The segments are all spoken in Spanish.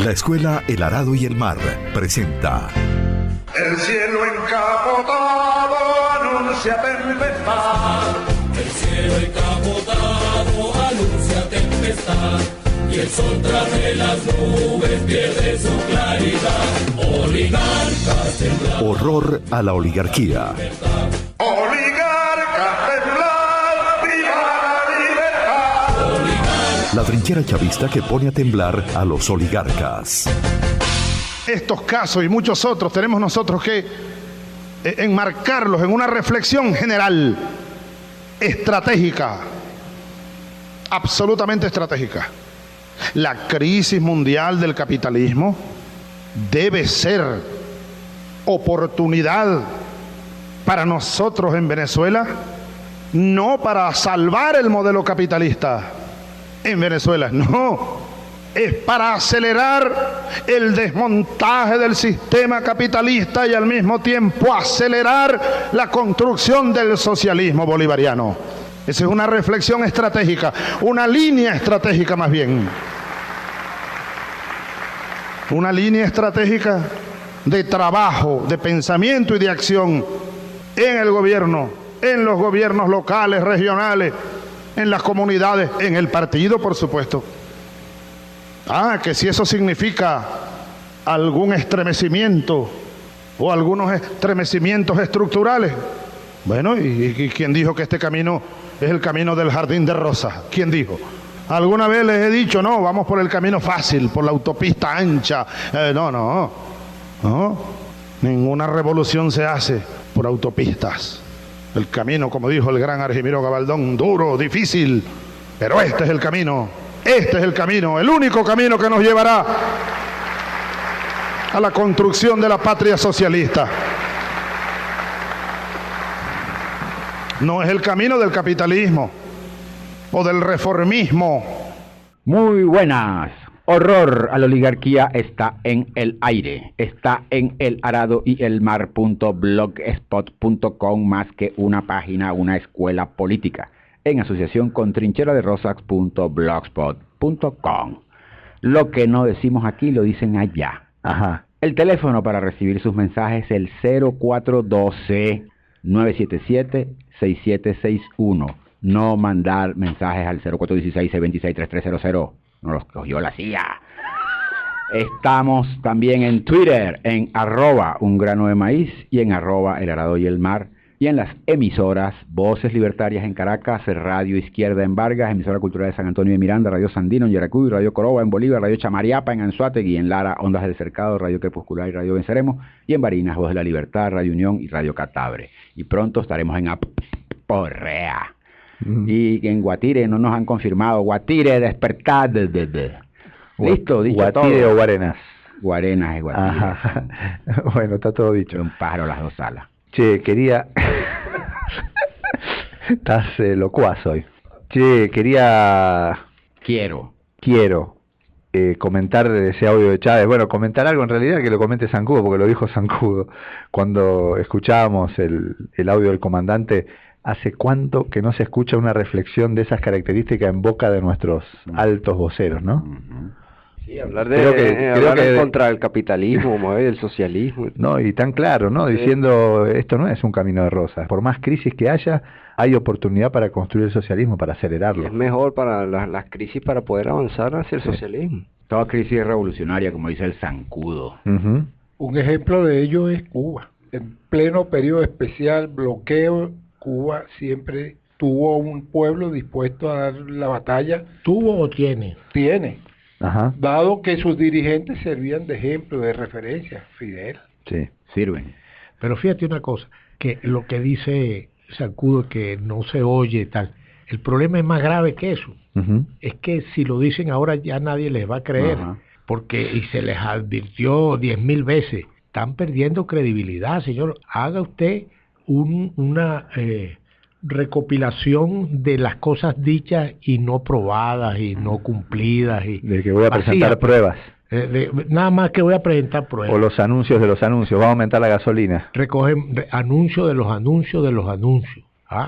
La Escuela El Arado y el Mar presenta El cielo encapotado anuncia tempestad. El cielo encapotado anuncia tempestad. Y el sol tras de las nubes pierde su claridad. Oligarcas temblar. Horror a la oligarquía. Oligarcas temblar, viva la libertad. La trinchera chavista que pone a temblar a los oligarcas. Estos casos y muchos otros tenemos nosotros que enmarcarlos en una reflexión general, estratégica, absolutamente estratégica. La crisis mundial del capitalismo debe ser oportunidad para nosotros en Venezuela, no para salvar el modelo capitalista en Venezuela, no. Es para acelerar el desmontaje del sistema capitalista y al mismo tiempo acelerar la construcción del socialismo bolivariano. Esa es una reflexión estratégica, una línea estratégica más bien. Una línea estratégica de trabajo, de pensamiento y de acción en el gobierno, en los gobiernos locales, regionales, en las comunidades, en el partido, por supuesto. Que si eso significa algún estremecimiento o algunos estremecimientos estructurales. Bueno, ¿y quién dijo que este camino es el camino del jardín de rosas? ¿Quién dijo? Alguna vez les he dicho, no, vamos por el camino fácil, por la autopista ancha. No. Ninguna revolución se hace por autopistas. El camino, como dijo el gran Argimiro Gabaldón, duro, difícil, pero este es el camino. Este es el camino, el único camino que nos llevará a la construcción de la patria socialista. No es el camino del capitalismo o del reformismo. Muy buenas. Horror a la oligarquía está en el aire. Está en el arado y el mar.blogspot.com, más que una página, una escuela política, en asociación con trincheraderosax.blogspot.com. Lo que no decimos aquí lo dicen allá. Ajá. El teléfono para recibir sus mensajes es el 0412-977-6761. No mandar mensajes al 0416-626-3300. No los cogió la CIA. Estamos también en Twitter, en @ungranoDeMaíz y en @elarado-y-el-mar. Y en las emisoras Voces Libertarias en Caracas, Radio Izquierda en Vargas, Emisora Cultural de San Antonio de Miranda, Radio Sandino en Yaracuy, Radio Coroba en Bolívar, Radio Chamariapa en Anzoátegui, en Lara, Ondas del Cercado, Radio Crepuscular y Radio Venceremos, y en Barinas, Voz de la Libertad, Radio Unión y Radio Catabre. Y pronto estaremos en Aporrea. Y en Guatire no nos han confirmado. Guatire, despertad. Listo, dicho Guatire todo. ¿Guatire o Guarenas? Guarenas es Guatire. Ajá. Bueno, está todo dicho. Un pájaro las dos alas. Che, quería... Estás locuaz hoy. Che, Quiero comentar ese audio de Chávez. Bueno, comentar algo en realidad que lo comente Zancudo, porque lo dijo Zancudo. Cuando escuchábamos el audio del comandante, ¿hace cuánto que no se escucha una reflexión de esas características en boca de nuestros altos voceros, no? Uh-huh. Sí, hablar de contra el capitalismo, mover el socialismo. No, y tan claro, ¿no? Sí. Diciendo, esto no es un camino de rosas. Por más crisis que haya, hay oportunidad para construir el socialismo, para acelerarlo. Es mejor para las crisis para poder avanzar hacia el socialismo. Toda crisis es revolucionaria, como dice el Zancudo. Uh-huh. Un ejemplo de ello es Cuba. En pleno periodo especial, bloqueo, Cuba siempre tuvo un pueblo dispuesto a dar la batalla. ¿Tuvo o tiene? Tiene. Ajá. Dado que sus dirigentes servían de ejemplo, de referencia. Fidel. Sí, sirven. Pero fíjate una cosa, que lo que dice Zancudo, que no se oye tal, el problema es más grave que eso. Uh-huh. Es que si lo dicen ahora ya nadie les va a creer, porque y se les advirtió 10,000 veces, están perdiendo credibilidad, señor. Haga usted una recopilación de las cosas dichas y no probadas y no cumplidas. Y de que voy a presentar pruebas. Nada más que voy a presentar pruebas. O los anuncios de los anuncios, va a aumentar la gasolina. Recogen anuncios de los anuncios de los anuncios,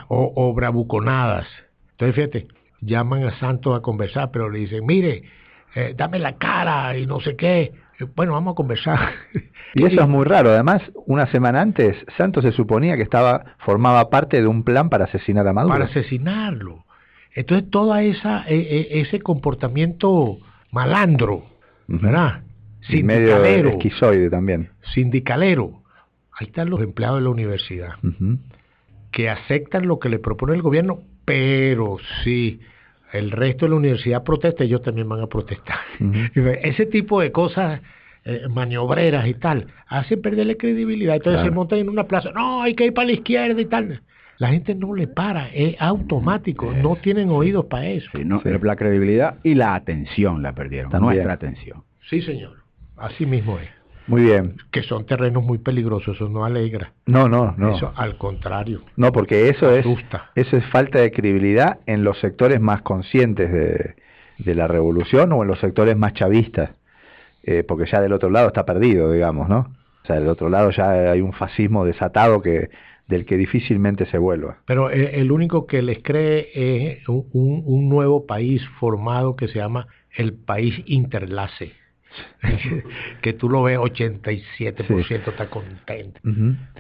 o bravuconadas. Entonces fíjate, llaman a Santos a conversar, pero le dicen, mire, dame la cara y no sé qué. Bueno, vamos a conversar. Y eso es muy raro. Además, una semana antes, Santos se suponía que formaba parte de un plan para asesinar a Maduro. Para asesinarlo. Entonces, toda ese comportamiento malandro, ¿verdad? Y medio esquizoide también. Sindicalero. Ahí están los empleados de la universidad, que aceptan lo que le propone el gobierno, pero si el resto de la universidad protesta, ellos también van a protestar. Ese tipo de cosas maniobreras y tal, hacen perderle credibilidad. Entonces se montan en una plaza, no, hay que ir para la izquierda y tal. La gente no le para, es automático, no tienen oídos para eso. Sí, no, la credibilidad y la atención la perdieron, nuestra atención. Sí, señor, así mismo es. Muy bien. Que son terrenos muy peligrosos, eso no alegra. No. Eso al contrario. No, porque eso asusta. es falta de credibilidad en los sectores más conscientes de la revolución o en los sectores más chavistas, porque ya del otro lado está perdido, digamos, ¿no? O sea, del otro lado ya hay un fascismo desatado del que difícilmente se vuelva. Pero el único que les cree es un nuevo país formado que se llama el país Interlace. Que tú lo ves 87% está contento.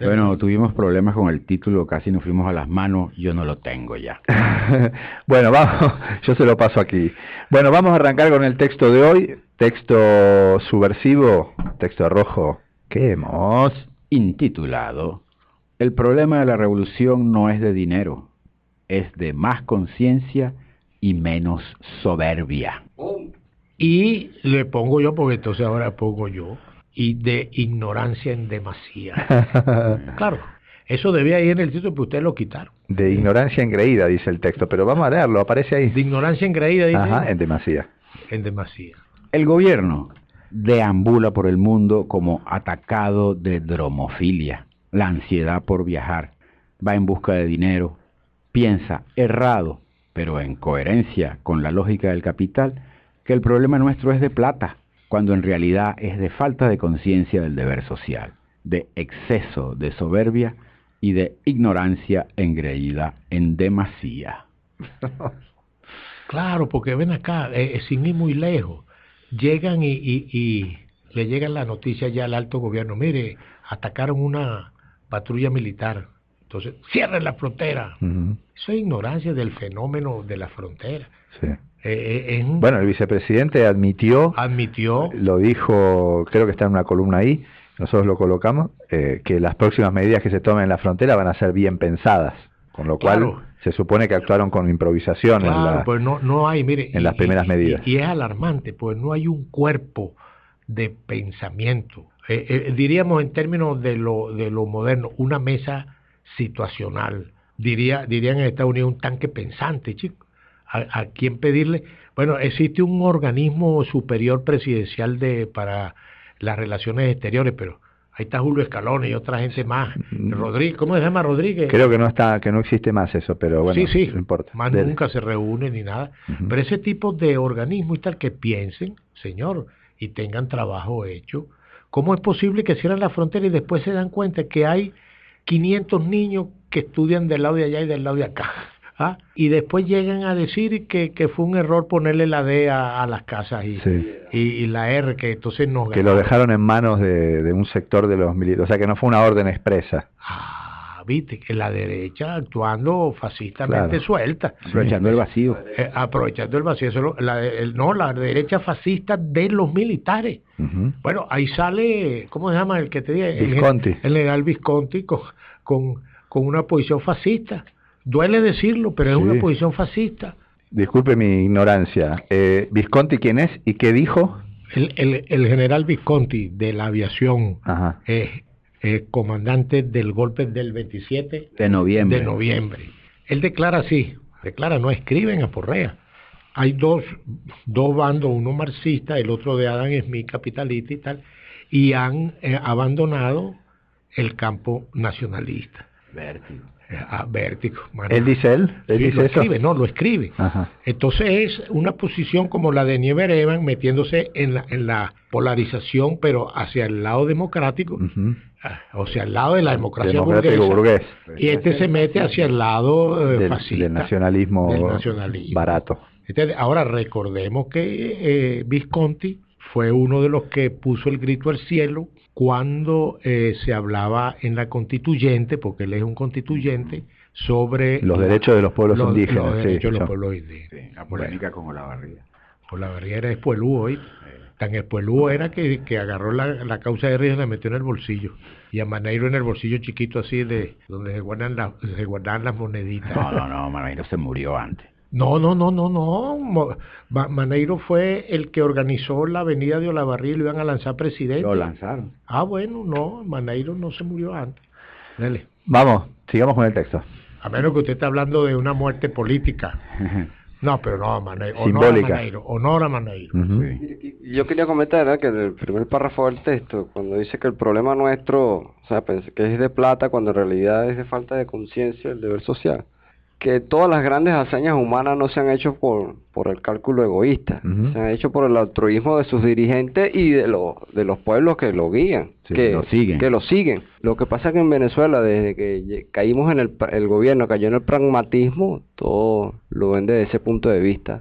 Bueno, tuvimos problemas con el título, casi nos fuimos a las manos, yo no lo tengo ya. Bueno, vamos, yo se lo paso aquí. Bueno, vamos a arrancar con el texto de hoy, texto subversivo, texto rojo, que hemos intitulado El problema de la revolución no es de dinero, es de más conciencia y menos soberbia. Y le pongo yo, porque entonces ahora pongo yo, y de ignorancia en demasía. Claro, eso debía ir en el título, pero ustedes lo quitaron. De ignorancia engreída, dice el texto, pero vamos a leerlo, aparece ahí. De ignorancia engreída, dice. Ajá, en demasía. En demasía. El gobierno deambula por el mundo como atacado de dromofilia, la ansiedad por viajar, va en busca de dinero, piensa errado, pero en coherencia con la lógica del capital, que el problema nuestro es de plata, cuando en realidad es de falta de conciencia del deber social, de exceso de soberbia y de ignorancia engreída en demasía. Claro, porque ven acá, sin ir muy lejos, llegan y le llega la noticia ya al alto gobierno, mire, atacaron una patrulla militar, entonces cierren la frontera. Eso es ignorancia del fenómeno de la frontera. Sí. Bueno, el vicepresidente admitió, lo dijo, creo que está en una columna ahí, nosotros lo colocamos, que las próximas medidas que se tomen en la frontera van a ser bien pensadas, con lo cual se supone que actuaron con improvisación pues no hay, mire, en las primeras medidas. Y es alarmante, pues no hay un cuerpo de pensamiento, diríamos en términos de lo moderno, una mesa situacional, dirían en Estados Unidos un tanque pensante, chicos. ¿A quién pedirle? Bueno, existe un organismo superior presidencial para las relaciones exteriores, pero ahí está Julio Escalón y otra gente más. Rodríguez, ¿cómo se llama Rodríguez? Creo que no existe más eso, pero bueno, sí, no importa. Más nunca se reúnen ni nada. Pero ese tipo de organismos y tal que piensen, señor, y tengan trabajo hecho. ¿Cómo es posible que cierren la frontera y después se dan cuenta que hay 500 niños que estudian del lado de allá y del lado de acá? Y después llegan a decir que fue un error ponerle la D a las casas y la R, que entonces nos que lo dejaron en manos de un sector de los militares, o sea que no fue una orden expresa. Viste, que la derecha actuando fascistamente suelta. Aprovechando el vacío. Aprovechando el vacío. La derecha fascista de los militares. Bueno, ahí sale, ¿cómo se llama el que te dije? Visconti. El general Visconti con una posición fascista. Duele decirlo, pero es una posición fascista. Disculpe mi ignorancia. ¿Visconti quién es y qué dijo? El general Visconti de la aviación, comandante del golpe del 27 de noviembre. Él declara así, no escribe en aporrea. Hay dos bandos, uno marxista, el otro de Adam Smith, capitalista y tal, y han abandonado el campo nacionalista. Vértigo. ¿Él dice eso? Lo escribe. Entonces es una posición como la de Nieves Evan, metiéndose en la polarización, pero hacia el lado democrático, o sea, al lado de la democracia burguesa. Y se mete hacia el lado fascista. Del nacionalismo barato. Ahora recordemos que Visconti fue uno de los que puso el grito al cielo cuando se hablaba en la constituyente, porque él es un constituyente, sobre los derechos de los pueblos indígenas. Los derechos de los pueblos indígenas. Sí, la polémica con Olavarría. Olavarría era espuelúo, hoy. Tan espuelúo era que agarró la causa de Ríos y la metió en el bolsillo. Y a Maneiro en el bolsillo chiquito así, de donde se guardaban las moneditas. No, Maneiro se murió antes. No. Maneiro fue el que organizó la avenida de Olavarría y lo iban a lanzar presidente. Lo lanzaron. Bueno, no, Maneiro no se murió antes. Dale. Vamos, sigamos con el texto. A menos que usted esté hablando de una muerte política. No, pero no, Maneiro. Simbólica. Honor a Maneiro. Sí. Yo quería comentar que en el primer párrafo del texto, cuando dice que el problema nuestro, o sea, pensé que es de plata, cuando en realidad es de falta de conciencia, el deber social. Que todas las grandes hazañas humanas no se han hecho por el cálculo egoísta, se han hecho por el altruismo de sus dirigentes y de los pueblos que lo guían, que lo siguen. Lo que pasa es que en Venezuela, desde que caímos en el gobierno, cayó en el pragmatismo, todo lo ven desde ese punto de vista,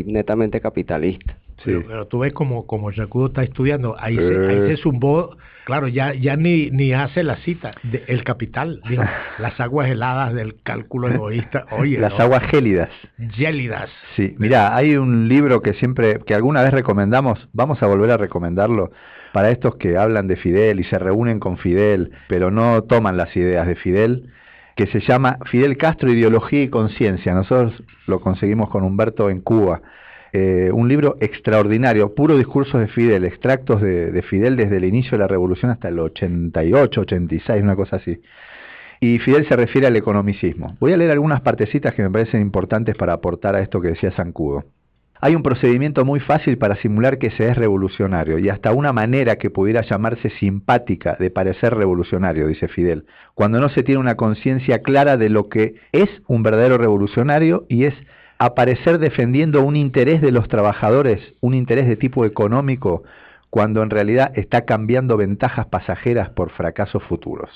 netamente capitalista. Sí. Pero tú ves como Yacudo está estudiando, ahí se zumbó, claro, ya ni hace la cita, el capital, digo, las aguas heladas del cálculo egoísta, oye. Las aguas gélidas. Gélidas. Sí, mira, hay un libro que alguna vez recomendamos, vamos a volver a recomendarlo, para estos que hablan de Fidel y se reúnen con Fidel, pero no toman las ideas de Fidel, que se llama Fidel Castro, Ideología y Conciencia. Nosotros lo conseguimos con Humberto en Cuba. Un libro extraordinario, puro discursos de Fidel, extractos de Fidel desde el inicio de la revolución hasta el 88, 86, una cosa así. Y Fidel se refiere al economicismo. Voy a leer algunas partecitas que me parecen importantes para aportar a esto que decía Zancudo. Hay un procedimiento muy fácil para simular que se es revolucionario y hasta una manera que pudiera llamarse simpática de parecer revolucionario, dice Fidel, cuando no se tiene una conciencia clara de lo que es un verdadero revolucionario y es aparecer defendiendo un interés de los trabajadores, un interés de tipo económico, cuando en realidad está cambiando ventajas pasajeras por fracasos futuros.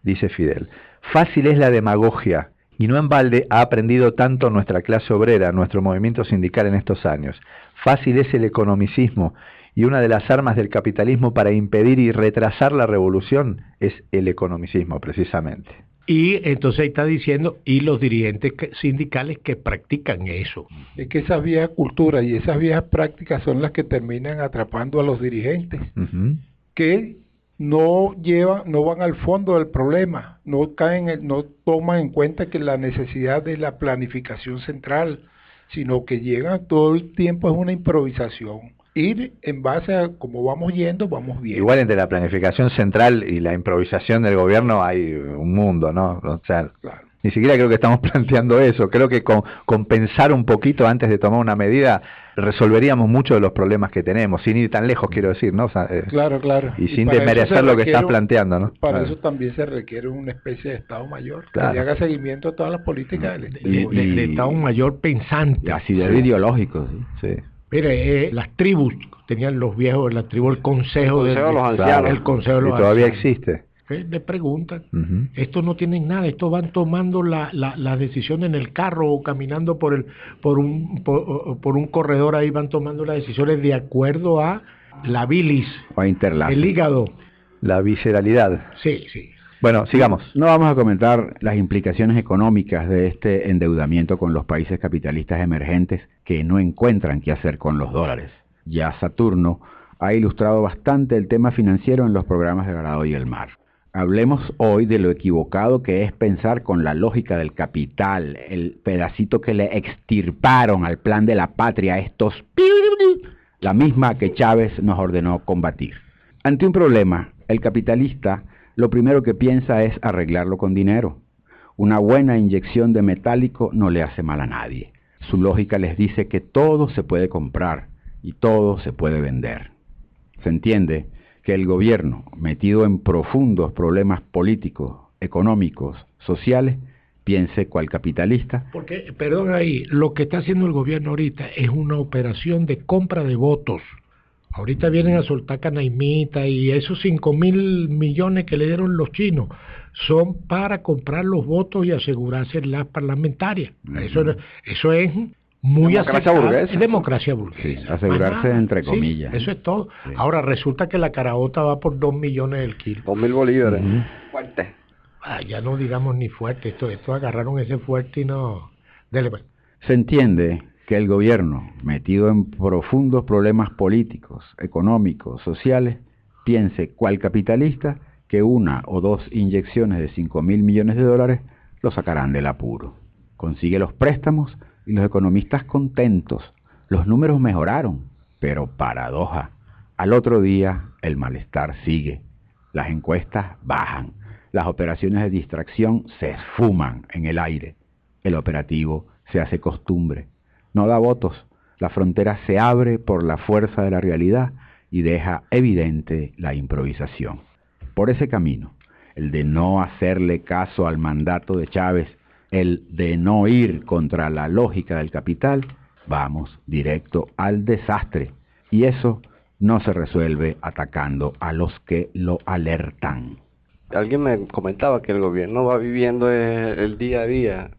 Dice Fidel, fácil es la demagogia, y no en balde ha aprendido tanto nuestra clase obrera, nuestro movimiento sindical en estos años. Fácil es el economicismo, y una de las armas del capitalismo para impedir y retrasar la revolución es el economicismo, precisamente. Y entonces ahí está diciendo, y los dirigentes sindicales que practican eso. Es que esas viejas culturas y esas viejas prácticas son las que terminan atrapando a los dirigentes, que no van al fondo del problema, no toman en cuenta que la necesidad de la planificación central, sino que llegan todo el tiempo, es una improvisación. Ir en base a cómo vamos yendo, vamos bien. Igual entre la planificación central y la improvisación del gobierno hay un mundo, ¿no? O sea, claro. Ni siquiera creo que estamos planteando eso. Creo que con pensar un poquito antes de tomar una medida resolveríamos muchos de los problemas que tenemos, sin ir tan lejos, quiero decir, ¿no? O sea, claro. Y sin desmerecer lo que estás planteando, ¿no? Para eso también se requiere una especie de Estado Mayor, que haga seguimiento a todas las políticas de Estado Mayor pensante. Así de ideológico, sí. Mire, las tribus, tenían los viejos, la tribu, el consejo de los ancianos. El consejo de los ancianos. Todavía ancianos. existe. Le preguntan, estos no tienen nada, estos van tomando la decisión en el carro o caminando por un corredor, ahí van tomando las decisiones de acuerdo a la bilis, o interlazos, el hígado. La visceralidad. Sí. Bueno, sigamos. No vamos a comentar las implicaciones económicas de este endeudamiento con los países capitalistas emergentes que no encuentran qué hacer con los dólares. Ya Saturno ha ilustrado bastante el tema financiero en los programas de Grado y el Mar. Hablemos hoy de lo equivocado que es pensar con la lógica del capital, el pedacito que le extirparon al plan de la patria a estos, la misma que Chávez nos ordenó combatir. Ante un problema, el capitalista lo primero que piensa es arreglarlo con dinero. Una buena inyección de metálico no le hace mal a nadie. Su lógica les dice que todo se puede comprar y todo se puede vender. Se entiende que el gobierno, metido en profundos problemas políticos, económicos, sociales, piense cual capitalista. Porque, perdón ahí, lo que está haciendo el gobierno ahorita es una operación de compra de votos. Ahorita vienen a soltar canaimita y esos 5.000 millones que le dieron los chinos son para comprar los votos y asegurarse las parlamentarias. Eso es muy Democracia aceptada. burguesa. Democracia burguesa. Sí, asegurarse Más nada. entre Sí, comillas. eso es todo. Sí. Ahora resulta que la caraota va por 2 millones el kilo. 2.000 bolívares. Ujú. Fuerte. Ya no digamos ni fuerte, esto agarraron ese fuerte y no... Dele, pues. Se entiende que el gobierno, metido en profundos problemas políticos, económicos, sociales, piense, cual capitalista, que 1 o 2 inyecciones de 5.000 millones de dólares lo sacarán del apuro. Consigue los préstamos y los economistas contentos. Los números mejoraron, pero paradoja. Al otro día el malestar sigue. Las encuestas bajan. Las operaciones de distracción se esfuman en el aire. El operativo se hace costumbre. No da votos. La frontera se abre por la fuerza de la realidad y deja evidente la improvisación. Por ese camino, el de no hacerle caso al mandato de Chávez, el de no ir contra la lógica del capital, vamos directo al desastre. Y eso no se resuelve atacando a los que lo alertan. Alguien me comentaba que el gobierno va viviendo el día a día.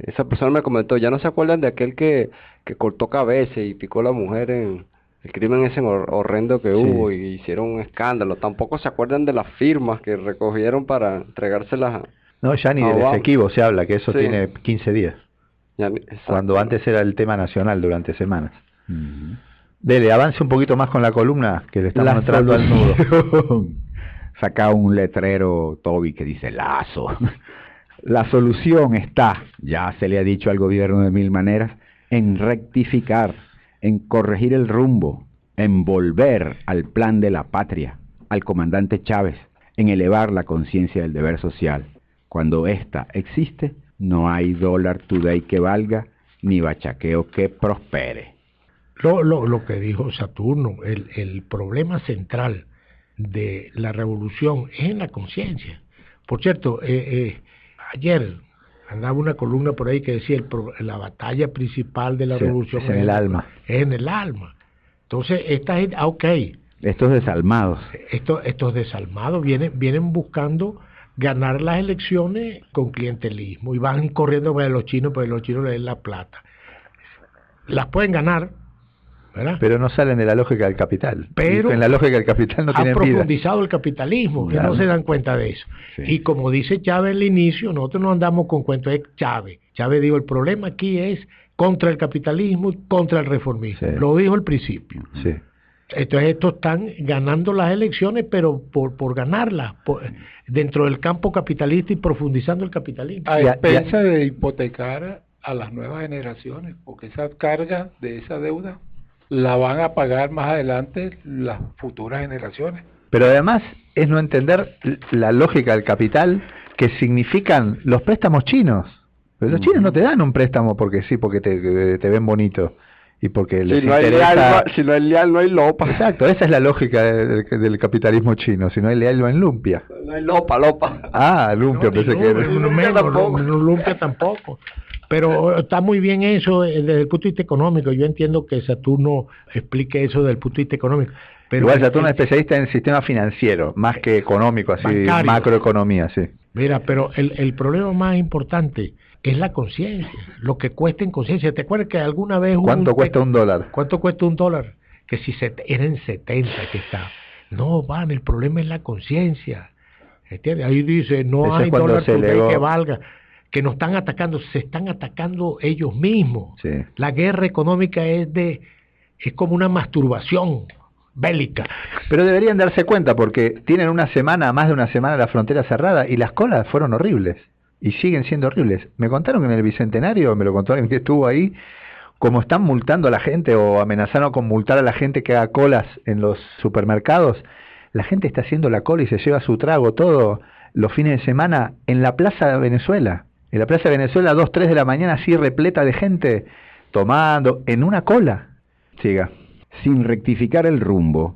Esa persona me comentó, ya no se acuerdan de aquel que cortó cabeza y picó a la mujer en el crimen ese horrendo que hubo y hicieron un escándalo. Tampoco se acuerdan de las firmas que recogieron para entregárselas a... No, ya ni del Obama. Esequibo se habla, que eso Sí. tiene 15 días. Exacto. Cuando antes era el tema nacional durante semanas. Ujú. Dele, avance un poquito más con la columna, que le estamos La entrando al nudo. solución. Saca un letrero, Toby, que dice Lazo. La solución está, ya se le ha dicho al gobierno de 1000 maneras, en rectificar, en corregir el rumbo, en volver al plan de la patria, al comandante Chávez, en elevar la conciencia del deber social. Cuando ésta existe, no hay dólar today que valga, ni bachaqueo que prospere. Lo que dijo Saturno, el problema central de la revolución es en la conciencia. Por cierto, ayer andaba una columna por ahí que decía la batalla principal de la Sí, revolución es en el alma. Es en el alma. Entonces, esta gente, Estos desalmados. estos desalmados vienen buscando ganar las elecciones con clientelismo y van corriendo para los chinos, porque los chinos les den la plata. Las pueden ganar, ¿verdad? Pero no salen de la lógica del capital. Pero Y en la lógica del capital no ha tienen vida. profundizado el capitalismo, que Claro. no se dan cuenta de eso. Sí. Y como dice Chávez al inicio, nosotros no andamos con cuentos, es Chávez. Chávez dijo, el problema aquí es contra el capitalismo y contra el reformismo. Sí. Lo dijo al principio. Sí. Entonces estos están ganando las elecciones, pero por ganarlas, dentro del campo capitalista y profundizando el capitalismo. A Ya- expensa de hipotecar a las nuevas generaciones, porque esa carga de esa deuda la van a pagar más adelante las futuras generaciones. Pero además es no entender la lógica del capital, que significan los préstamos chinos. Pero los chinos no te dan un préstamo porque sí, porque te ven bonito y porque les Si no hay interesa. leal, si no hay leal, no hay lopa. Exacto, esa es la lógica del capitalismo chino. Si no hay leal, no hay lumpia. No hay lopa. Ah, lumpia, No, pensé ni que era. lumpia, Lumpia tampoco. no lumpia tampoco. Pero está muy bien eso desde el punto de vista económico. Yo entiendo que Saturno explique eso desde el punto de vista económico. Pero Igual Saturno es especialista en el sistema financiero, más que económico, así Bancario. macroeconomía, sí. Mira, pero el problema más importante es la conciencia, lo que cuesta en conciencia. ¿Te acuerdas que alguna vez hubo ¿Cuánto cuesta $1? ¿Cuánto cuesta $1? Que si era en 70 que está. No, el problema es la conciencia. ¿Entiendes? Ahí dice, no Eso es hay cuando dólar se today elevó. que valga. Que nos están atacando, se están atacando ellos mismos. Sí. La guerra económica es como una masturbación bélica. Pero deberían darse cuenta porque tienen más de una semana la frontera cerrada y las colas fueron horribles y siguen siendo horribles. Me contaron que en el Bicentenario, me lo contó alguien que estuvo ahí, como están multando a la gente o amenazaron con multar a la gente que haga colas en los supermercados, la gente está haciendo la cola y se lleva su trago todo los fines de semana en la Plaza de Venezuela. En la Plaza de Venezuela, 2, 3 de la mañana, así repleta de gente tomando en una cola. Siga. Sin rectificar el rumbo,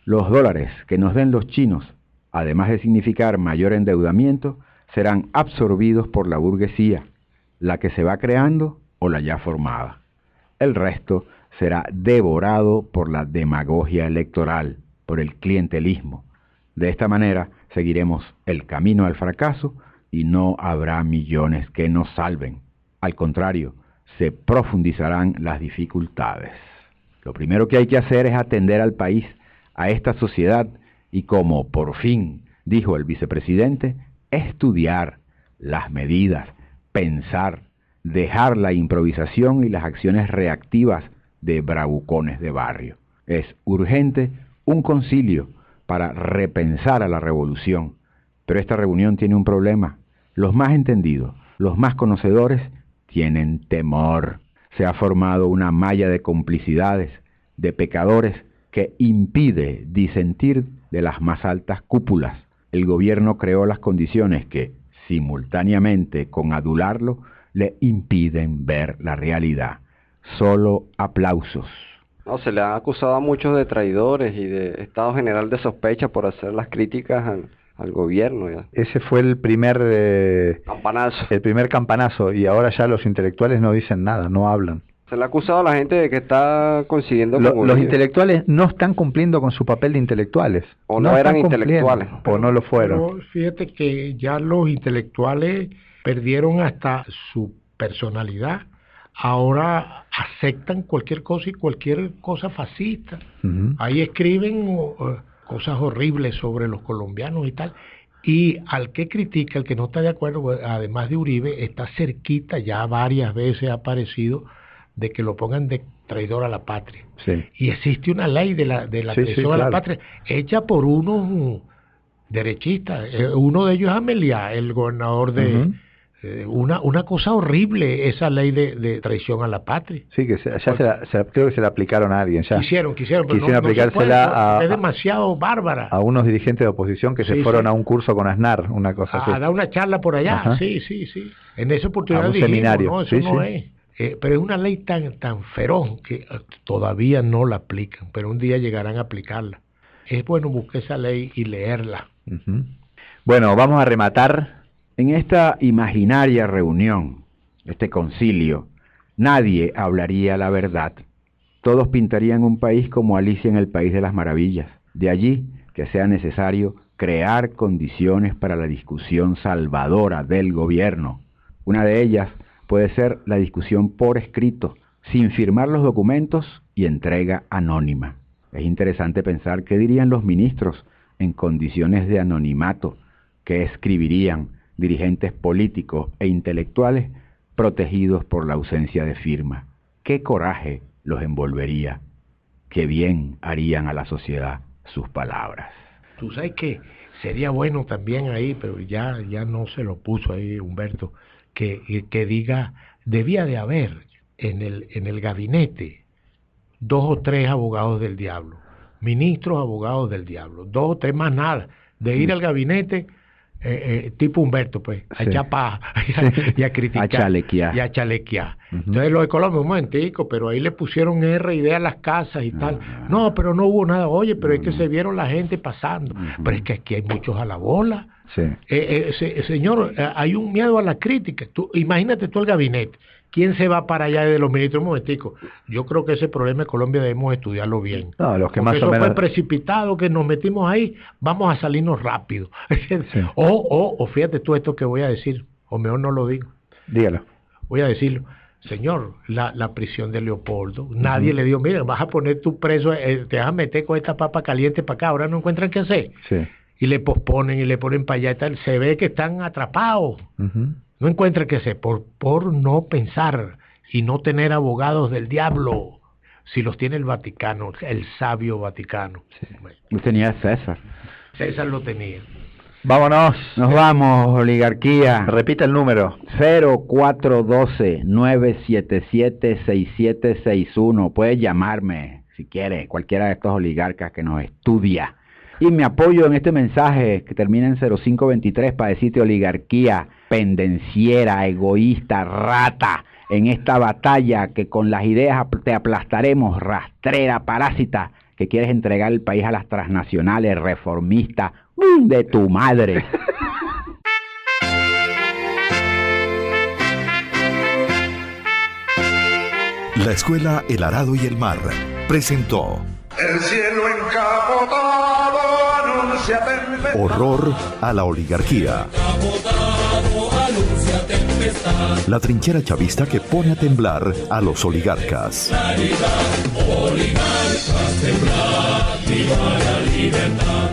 los dólares que nos den los chinos, además de significar mayor endeudamiento, serán absorbidos por la burguesía, la que se va creando o la ya formada. El resto será devorado por la demagogia electoral, por el clientelismo. De esta manera seguiremos el camino al fracaso y no habrá millones que nos salven. Al contrario, se profundizarán las dificultades. Lo primero que hay que hacer es atender al país, a esta sociedad, y como por fin dijo el vicepresidente, estudiar las medidas, pensar, dejar la improvisación y las acciones reactivas de bravucones de barrio. Es urgente un concilio para repensar a la revolución, pero esta reunión tiene un problema. Los más entendidos, los más conocedores, tienen temor. Se ha formado una malla de complicidades, de pecadores, que impide disentir de las más altas cúpulas. El gobierno creó las condiciones que, simultáneamente con adularlo, le impiden ver la realidad. Solo aplausos. No, se le ha acusado a muchos de traidores y de estado general de sospecha por hacer las críticas al gobierno. Ya. Ese fue el primer campanazo. El primer campanazo, y ahora ya los intelectuales no dicen nada, no hablan. Se le ha acusado a la gente de que está consiguiendo... Los intelectuales no están cumpliendo con su papel de intelectuales. O no eran intelectuales. O no lo fueron. Pero fíjate que ya los intelectuales perdieron hasta su personalidad. Ahora aceptan cualquier cosa y cualquier cosa fascista. Ahí escriben cosas horribles sobre los colombianos y tal. Y al que critica, el que no está de acuerdo, además de Uribe, está cerquita, ya varias veces ha aparecido, de que lo pongan de traidor a la patria. Sí. Y existe una ley de la traición a la patria, hecha por unos derechistas. Uno de ellos es Amelia, el gobernador de... Una cosa horrible, esa ley de traición a la patria. Sí, que creo que se la aplicaron a alguien ya. Quisieron, pero quisieron aplicársela es demasiado bárbara. A unos dirigentes de oposición que se fueron a un curso con Aznar, una cosa así. A dar una charla por allá. Ajá. Sí. En esa oportunidad a un dijimos, seminario. No, eso no es. Pero es una ley tan feroz que todavía no la aplican, pero un día llegarán a aplicarla. Es bueno buscar esa ley y leerla. Bueno, vamos a rematar. En esta imaginaria reunión, este concilio, nadie hablaría la verdad. Todos pintarían un país como Alicia en el País de las Maravillas. De allí que sea necesario crear condiciones para la discusión salvadora del gobierno. Una de ellas puede ser la discusión por escrito, sin firmar los documentos y entrega anónima. Es interesante pensar qué dirían los ministros en condiciones de anonimato, qué escribirían dirigentes políticos e intelectuales protegidos por la ausencia de firma. ¿Qué coraje los envolvería? ¿Qué bien harían a la sociedad sus palabras? Tú sabes que sería bueno también ahí, pero ya no se lo puso ahí Humberto, que diga, debía de haber en el gabinete 2 o 3 abogados del diablo, ministros abogados del diablo, 2 o 3 más nada, de ir al gabinete tipo Humberto, pues, a echar paja y a criticar. A chalequear. Entonces los de Colombia, un momentico, pero ahí le pusieron R&D a las casas y tal. No, pero no hubo nada. Oye, pero es que se vieron la gente pasando. Pero es que aquí hay muchos a la bola. Sí. Señor, hay un miedo a la crítica. Imagínate tú el gabinete. ¿Quién se va para allá de los ministros? Un momentico. Yo creo que ese problema de Colombia debemos estudiarlo bien. No, los que porque más o menos... fue precipitado, que nos metimos ahí, vamos a salirnos rápido. Sí. O fíjate tú esto que voy a decir, o mejor no lo digo. Dígalo. Voy a decirlo. Señor, la prisión de Leopoldo, nadie le dijo, mira, vas a poner tu preso, te vas a meter con esta papa caliente para acá, ahora no encuentran qué hacer. Sí. Y le posponen y le ponen para allá y tal. Se ve que están atrapados. No encuentran qué hacer por no pensar y no tener abogados del diablo. Si los tiene el Vaticano, el sabio Vaticano. Sí. Lo tenía César. César lo tenía. Vámonos. Nos vamos, oligarquía. Repita el número. 0412-977-6761. Puedes llamarme, si quieres, cualquiera de estos oligarcas que nos estudia. Y me apoyo en este mensaje que termina en 0523 para decirte, oligarquía, pendenciera, egoísta, rata, en esta batalla que con las ideas te aplastaremos, rastrera, parásita, que quieres entregar el país a las transnacionales, reformistas, de tu madre. La Escuela El Arado y el Mar presentó El cielo encapotado anuncia tempestad. Horror a la oligarquía. Encapotado anuncia tempestad. tempestad. La trinchera chavista que pone a temblar a los oligarcas. Claridad, oligarcas, temblad, viva la libertad.